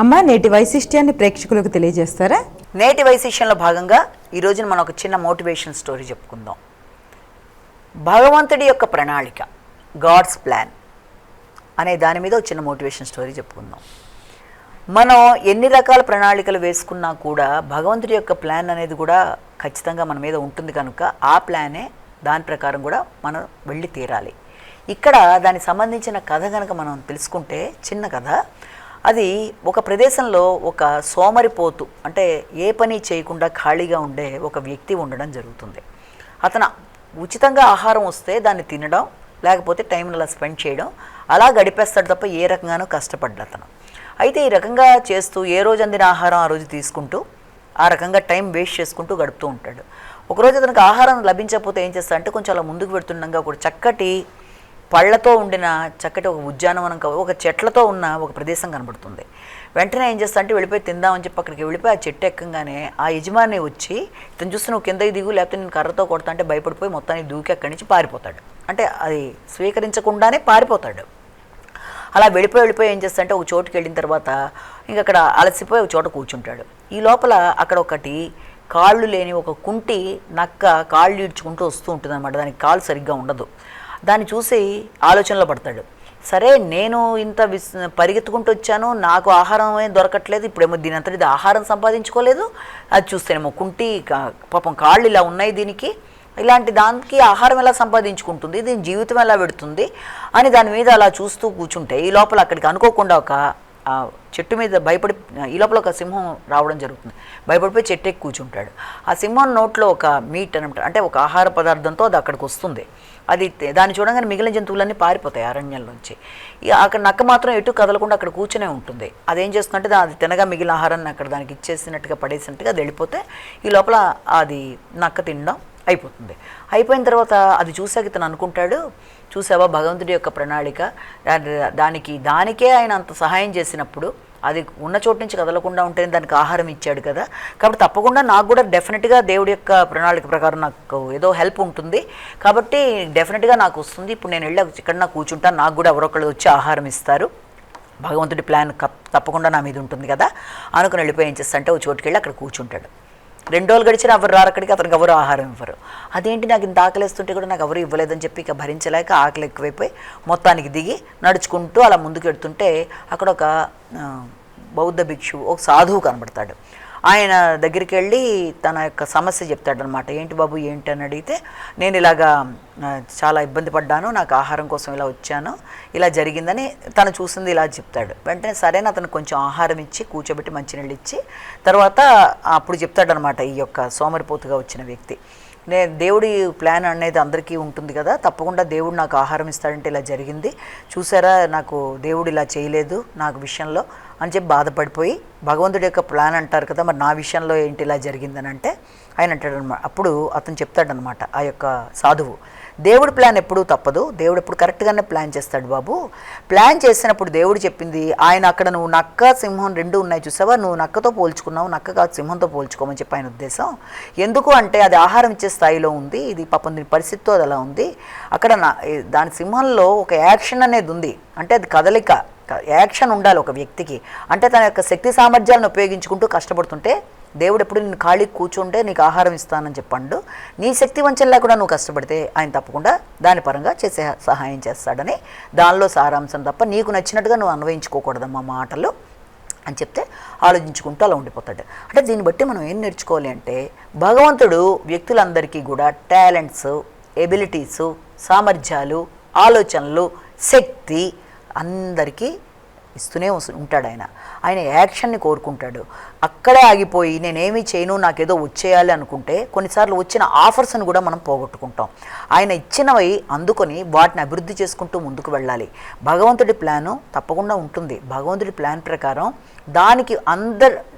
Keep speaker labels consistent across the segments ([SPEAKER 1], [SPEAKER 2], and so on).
[SPEAKER 1] అమ్మ, నేటి వైశిష్ట్యాన్ని ప్రేక్షకులకు తెలియజేస్తారా?
[SPEAKER 2] నేటి వైశిష్యంలో భాగంగా ఈ రోజున మనం ఒక చిన్న మోటివేషన్ స్టోరీ చెప్పుకుందాం. భగవంతుడి యొక్క ప్రణాళిక, గాడ్స్ ప్లాన్ అనే దాని మీద ఒక చిన్న మోటివేషన్ స్టోరీ చెప్పుకుందాం. మనం ఎన్ని రకాల ప్రణాళికలు వేసుకున్నా కూడా భగవంతుడి యొక్క ప్లాన్ అనేది కూడా ఖచ్చితంగా మన మీద ఉంటుంది కనుక ఆ ప్లానే దాని ప్రకారం కూడా మనం వెళ్ళి తీరాలి. ఇక్కడ దానికి సంబంధించిన కథ కనుక మనం తెలుసుకుంటే, చిన్న కథ. అది ఒక ప్రదేశంలో ఒక సోమరిపోతు, అంటే ఏ పని చేయకుండా ఖాళీగా ఉండే ఒక వ్యక్తి ఉండడం జరుగుతుంది. అతను ఉచితంగా ఆహారం వస్తే దాన్ని తినడం, లేకపోతే టైంని అలా స్పెండ్ చేయడం, అలా గడిపేస్తాడు తప్ప ఏ రకంగానూ కష్టపడ్డా అతను. అయితే ఈ రకంగా చేస్తూ ఏ రోజు అందిన ఆహారం ఆ రోజు తీసుకుంటూ ఆ రకంగా టైం వేస్ట్ చేసుకుంటూ గడుపుతూ ఉంటాడు. ఒకరోజు అతనికి ఆహారం లభించకపోతే ఏం చేస్తాడంటే, కొంచెం అలా ముందుకు పెడుతుండగా ఒక చక్కటి పళ్ళతో ఉండిన చక్కటి ఒక ఉద్యానవనం, ఒక చెట్లతో ఉన్న ఒక ప్రదేశం కనబడుతుంది. వెంటనే ఏం చేస్తా అంటే వెళ్ళిపోయి తిందామని చెప్పి అక్కడికి వెళ్ళిపోయి ఆ చెట్టు ఎక్కగానే ఆ యజమాని వచ్చి ఇతను చూస్తే నువ్వు కిందకి దిగు, లేకపోతే నేను కర్రతో కొడతా అంటే భయపడిపోయి మొత్తాన్ని దూకి అక్కడి నుంచి పారిపోతాడు. అంటే అది స్వీకరించకుండానే పారిపోతాడు. అలా వెళ్ళిపోయి ఏం చేస్తా అంటే ఒక చోటుకి వెళ్ళిన తర్వాత ఇంక అక్కడ అలసిపోయి ఒక చోట కూర్చుంటాడు. ఈ లోపల అక్కడ ఒకటి కాళ్ళు లేని ఒక కుంటి నక్క కాళ్ళు ఈడ్చుకుంటూ వస్తూ ఉంటుంది అన్నమాట. దానికి కాళ్ళు సరిగ్గా ఉండదు. దాన్ని చూసి ఆలోచనలో పడతాడు. సరే, నేను ఇంత పరిగెత్తుకుంటూ వచ్చాను, నాకు ఆహారం ఏం దొరకట్లేదు, ఇప్పుడేమో దీని అంతటి ఆహారం సంపాదించుకోలేదు, అది చూస్తేనేమో కుంటి పాపం కాళ్ళు ఇలా ఉన్నాయి, దీనికి ఇలాంటి దానికి ఆహారం ఎలా సంపాదించుకుంటుంది, దీని జీవితం ఎలా పెడుతుంది అని దాని మీద అలా చూస్తూ కూర్చుంటే ఈ లోపల అక్కడికి అనుకోకుండా ఒక చెట్టు మీద ఈ లోపల ఒక సింహం రావడం జరుగుతుంది. భయపడిపోయి చెట్టు ఎక్కి కూర్చుంటాడు. ఆ సింహం నోట్లో ఒక మీట్ అనమాట, అంటే ఒక ఆహార పదార్థంతో అది అక్కడికి వస్తుంది. అది దాన్ని చూడగానే మిగిలిన జంతువులన్నీ పారిపోతాయి అరణ్యంలోంచి. అక్కడ నక్క మాత్రం ఎటు కదలకుండా అక్కడ కూర్చునే ఉంటుంది. అదేం చేస్తుందంటే అది తినగా మిగిలిన ఆహారాన్ని అక్కడ దానికి ఇచ్చేసినట్టుగా పడేసినట్టుగా అది వెళ్ళిపోతే ఈ లోపల అది నక్క తినడం అయిపోతుంది. అయిపోయిన తర్వాత అది చూసాక ఇతను అనుకుంటాడు, చూసావా భగవంతుడి యొక్క ప్రణాళిక, దానికే ఆయన అంత సహాయం చేసినప్పుడు అది ఉన్న చోటు నుంచి కదలకుండా ఉంటేనే దానికి ఆహారం ఇచ్చాడు కదా, కాబట్టి తప్పకుండా నాకు కూడా డెఫినెట్గా దేవుడి యొక్క ప్రణాళిక ప్రకారం నాకు ఏదో హెల్ప్ ఉంటుంది, కాబట్టి డెఫినెట్గా నాకు వస్తుంది. ఇప్పుడు నేను వెళ్ళి ఇక్కడ నాకు కూర్చుంటాను, నాకు కూడా ఎవరొకళ్ళు వచ్చి ఆహారం ఇస్తారు, భగవంతుడి ప్లాన్ తప్పకుండా నా మీద ఉంటుంది కదా అనుకుని వెళ్ళిపోయి ఏం చేస్తాంటే ఒక చోటుకి వెళ్ళి అక్కడ కూర్చుంటాడు. 2 రోజులు గడిచినా ఎవరు రారు అక్కడికి, అతనికి ఎవరు ఆహారం ఇవ్వరు. అదేంటి నాకు ఇంత ఆకలిస్తుంటే కూడా నాకు ఎవరు ఇవ్వలేదని చెప్పి ఇక భరించలేక ఆకలి ఎక్కువైపోయి మొత్తానికి దిగి నడుచుకుంటూ అలా ముందుకు వెళ్తుంటే అక్కడ ఒక బౌద్ధ భిక్షువు, ఒక సాధువు కనబడతాడు. ఆయన దగ్గరికి వెళ్ళి తన యొక్క సమస్య చెప్తాడనమాట. ఏంటి బాబు ఏంటి అని అడిగితే, నేను ఇలాగా చాలా ఇబ్బంది పడ్డాను, నాకు ఆహారం కోసం ఇలా వచ్చాను, ఇలా జరిగిందని తను చూసింది ఇలా చెప్తాడు. వెంటనే సరేనా అతను కొంచెం ఆహారం ఇచ్చి కూర్చోబెట్టి మంచినీళ్ళు ఇచ్చి తర్వాత అప్పుడు చెప్తాడనమాట ఈ యొక్క సోమరిపోతుగా వచ్చిన వ్యక్తి, దేవుడి ప్లాన్ అనేది అందరికీ ఉంటుంది కదా, తప్పకుండా దేవుడు నాకు ఆహారం ఇస్తాడంటే ఇలా జరిగింది, చూసారా నాకు దేవుడు ఇలా చేయలేదు నాకు విషయంలో అని చెప్పి బాధపడిపోయి, భగవంతుడి యొక్క ప్లాన్ అంటారు కదా, మరి నా విషయంలో ఏంటి ఇలా జరిగిందని అంటే ఆయన అంటాడనమాట. అప్పుడు అతను చెప్తాడనమాట ఆ యొక్క సాధువు, దేవుడి ప్లాన్ ఎప్పుడూ తప్పదు, దేవుడు ఎప్పుడు కరెక్ట్గానే ప్లాన్ చేస్తాడు బాబు. ప్లాన్ చేసినప్పుడు దేవుడు చెప్పింది ఆయన అక్కడ నువ్వు నక్క సింహం 2 ఉన్నాయి చూసావా, నువ్వు నక్కతో పోల్చుకున్నావు, నక్క కాదు సింహంతో పోల్చుకోమని చెప్పి ఆయన ఉద్దేశం. ఎందుకు అంటే అది ఆహారం ఇచ్చే స్థాయిలో ఉంది, ఇది పాపం దీని పరిస్థితితో అది అలా ఉంది. అక్కడ దాని సింహంలో ఒక యాక్షన్ అనేది ఉంది, అంటే అది కదలిక, యాక్షన్ ఉండాలి ఒక వ్యక్తికి. అంటే తన యొక్క శక్తి సామర్థ్యాలను ఉపయోగించుకుంటూ కష్టపడుతుంటే దేవుడు ఎప్పుడు నేను ఖాళీ కూర్చుంటే నీకు ఆహారం ఇస్తానని చెప్పండు. నీ శక్తి వంచన లేకుండా నువ్వు కష్టపడితే ఆయన తప్పకుండా దాని పరంగా చేసే సహాయం చేస్తాడని దానిలో సారాంశం తప్ప నీకు నచ్చినట్టుగా నువ్వు అన్వయించుకోకూడదమ్మా మాటలు అని చెప్తే ఆలోచించుకుంటూ అలా ఉండిపోతాడు. అంటే దీన్ని బట్టి మనం ఏం నేర్చుకోవాలి అంటే, భగవంతుడు వ్యక్తులందరికీ కూడా టాలెంట్స్, ఎబిలిటీస్, సామర్థ్యాలు, ఆలోచనలు, శక్తి అందరికీ ఇస్తూనే ఉంటాడు. ఆయన యాక్షన్ని కోరుకుంటాడు. అక్కడే ఆగిపోయి నేనేమీ చేయను నాకేదో వచ్చేయాలి అనుకుంటే కొన్నిసార్లు వచ్చిన ఆఫర్స్ని కూడా మనం పోగొట్టుకుంటాం. ఆయన ఇచ్చినవి అందుకొని వాటిని అభివృద్ధి చేసుకుంటూ ముందుకు వెళ్ళాలి. భగవంతుడి ప్లాను తప్పకుండా ఉంటుంది. భగవంతుడి ప్లాన్ ప్రకారం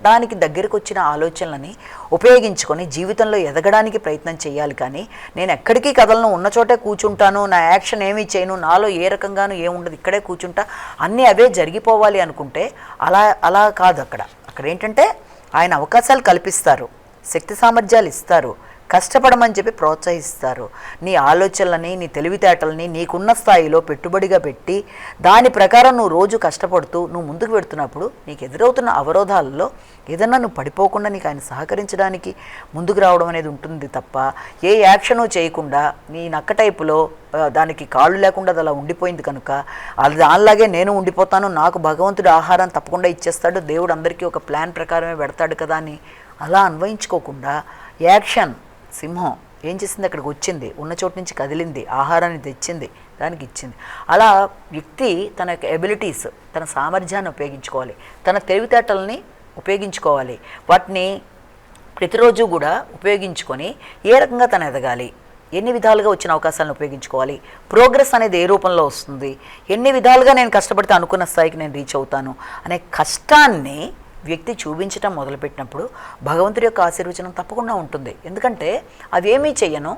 [SPEAKER 2] దానికి దగ్గరకు వచ్చిన ఆలోచనలని ఉపయోగించుకొని జీవితంలో ఎదగడానికి ప్రయత్నం చేయాలి. కానీ నేను ఎక్కడికి కదలను, ఉన్న చోటే కూర్చుంటాను, నా యాక్షన్ ఏమీ చేయను, నాలో ఏ రకంగానూ ఏముండదు, ఇక్కడే కూర్చుంటా, అన్నీ అవే జరిగిపోవాలి అనుకుంటే అలా కాదు. అక్కడ ఏంటంటే ఆయన అవకాశాలు కల్పిస్తారు, శక్తి సామర్థ్యాలు ఇస్తారు, కష్టపడమని చెప్పి ప్రోత్సహిస్తారు. నీ ఆలోచనలని, నీ తెలివితేటలని నీకున్న స్థాయిలో పెట్టుబడిగా పెట్టి దాని ప్రకారం నువ్వు రోజు కష్టపడుతూ నువ్వు ముందుకు పెడుతున్నప్పుడు నీకు ఎదురవుతున్న అవరోధాలలో ఏదన్నా నువ్వు పడిపోకుండా నీకు ఆయన సహకరించడానికి ముందుకు రావడం అనేది ఉంటుంది తప్ప ఏ యాక్షను చేయకుండా నీ నక్క టైపులో దానికి కాళ్ళు లేకుండా అది అలా ఉండిపోయింది కనుక అది దానిలాగే నేను ఉండిపోతాను, నాకు భగవంతుడు ఆహారం తప్పకుండా ఇచ్చేస్తాడు, దేవుడు అందరికీ ఒక ప్లాన్ ప్రకారమే పెడతాడు కదా అని అలా అన్వయించుకోకుండా యాక్షన్. సింహం ఏం చేసింది? అక్కడికి వచ్చింది, ఉన్న చోటు నుంచి కదిలింది, ఆహారాన్ని తెచ్చింది, దానికి ఇచ్చింది. అలా వ్యక్తి తన యొక్క ఎబిలిటీస్, తన సామర్థ్యాన్ని ఉపయోగించుకోవాలి, తన తెలివితేటల్ని ఉపయోగించుకోవాలి. వాటిని ప్రతిరోజు కూడా ఉపయోగించుకొని ఏ రకంగా తను ఎదగాలి, ఎన్ని విధాలుగా వచ్చిన అవకాశాలను ఉపయోగించుకోవాలి, ప్రోగ్రెస్ అనేది ఏ రూపంలో వస్తుంది, ఎన్ని విధాలుగా నేను కష్టపడితే అనుకున్న స్థాయికి నేను రీచ్ అవుతాను అనే కష్టాన్ని వ్యక్తి చూపించడం మొదలుపెట్టినప్పుడు భగవంతుడి యొక్క ఆశీర్వచనం తప్పకుండా ఉంటుంది. ఎందుకంటే అవేమీ చెయ్యను,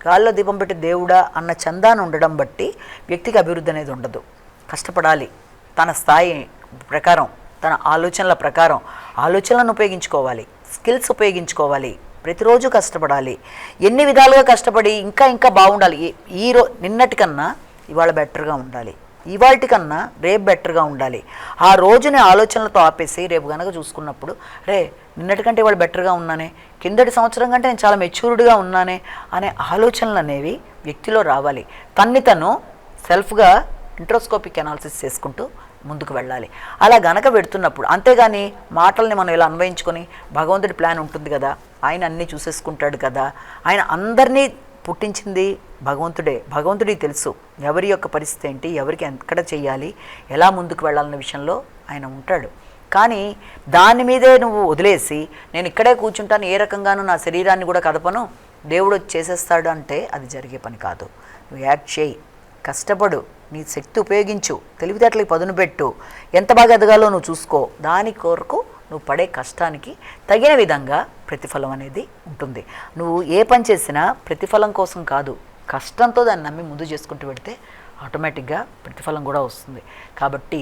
[SPEAKER 2] గాల్లో దీపం పెట్టి దేవుడా అన్న చందాన్ని ఉండడం బట్టి వ్యక్తికి అభివృద్ధి అనేది ఉండదు. కష్టపడాలి, తన స్థాయి ప్రకారం, తన ఆలోచనల ప్రకారం ఆలోచనలను ఉపయోగించుకోవాలి, స్కిల్స్ ఉపయోగించుకోవాలి, ప్రతిరోజు కష్టపడాలి, ఎన్ని విధాలుగా కష్టపడి ఇంకా ఇంకా బాగుండాలి. నిన్నటికన్నా ఇవాళ బెటర్గా ఉండాలి, ఇవాళకన్నా రేపు బెటర్గా ఉండాలి. ఆ రోజుని ఆలోచనలతో ఆపేసి రేపు కనుక చూసుకున్నప్పుడు నిన్నటికంటే ఇవాళ బెటర్గా ఉన్నానే, కిందటి సంవత్సరం కంటే నేను చాలా మెచ్యూర్డ్గా ఉన్నానే అనే ఆలోచనలు అనేవి వ్యక్తిలో రావాలి. తను సెల్ఫ్గా ఇంట్రోస్కోపిక్ అనాలిసిస్ చేసుకుంటూ ముందుకు వెళ్ళాలి. అలా గనక పెడుతున్నప్పుడు, అంతేగాని మాటల్ని మనం ఇలా అన్వయించుకొని భగవంతుడి ప్లాన్ ఉంటుంది కదా, ఆయన అన్నీ చూసేసుకుంటాడు కదా, ఆయన అందరినీ పుట్టించింది భగవంతుడే, భగవంతుడికి తెలుసు ఎవరి యొక్క పరిస్థితి ఏంటి, ఎవరికి ఎక్కడ చెయ్యాలి, ఎలా ముందుకు వెళ్ళాలన్న విషయంలో ఆయన ఉంటాడు. కానీ దాని మీదే నువ్వు వదిలేసి నేను ఇక్కడే కూర్చుంటాను, ఏ రకంగానూ నా శరీరాన్ని కూడా కదపను, దేవుడు చేసేస్తాడు అంటే అది జరిగే పని కాదు. నువ్వు యాక్ట్ చేయి, కష్టపడు, నీ శక్తి ఉపయోగించు, తెలివితేటలకి పదును పెట్టు, ఎంత బాగా ఎదగాలో నువ్వు చూసుకో, దాని కొరకు నువ్వు పడే కష్టానికి తగిన విధంగా ప్రతిఫలం అనేది ఉంటుంది. నువ్వు ఏ పని చేసినా ప్రతిఫలం కోసం కాదు, కష్టంతో దాన్ని నమ్మి ముందు చేసుకుంటూ పెడితే ఆటోమేటిక్గా ప్రతిఫలం కూడా వస్తుంది. కాబట్టి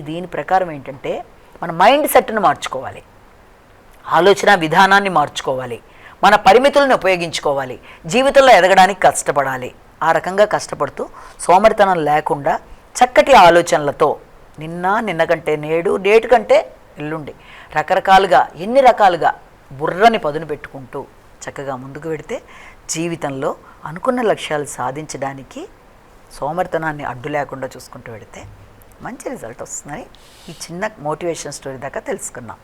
[SPEAKER 2] దీని ప్రకారం ఏంటంటే మన మైండ్ సెట్ను మార్చుకోవాలి, ఆలోచన విధానాన్ని మార్చుకోవాలి, మన పరిమితులను ఉపయోగించుకోవాలి, జీవితంలో ఎదగడానికి కష్టపడాలి. ఆ రకంగా కష్టపడుతూ సోమరితనం లేకుండా చక్కటి ఆలోచనలతో నిన్న కంటే నేటి కంటే ఎల్లుండి రకరకాలుగా ఎన్ని రకాలుగా బుర్రని పదును పెట్టుకుంటూ చక్కగా ముందుకు వెడితే జీవితంలో అనుకున్న లక్ష్యాలు సాధించడానికి సోమరితనాన్ని అడ్డు లేకుండా చూసుకుంటూ వెడితే మంచి రిజల్ట్ వస్తుందని ఈ చిన్న మోటివేషన్ స్టోరీ దాకా తెలుసుకున్నాం.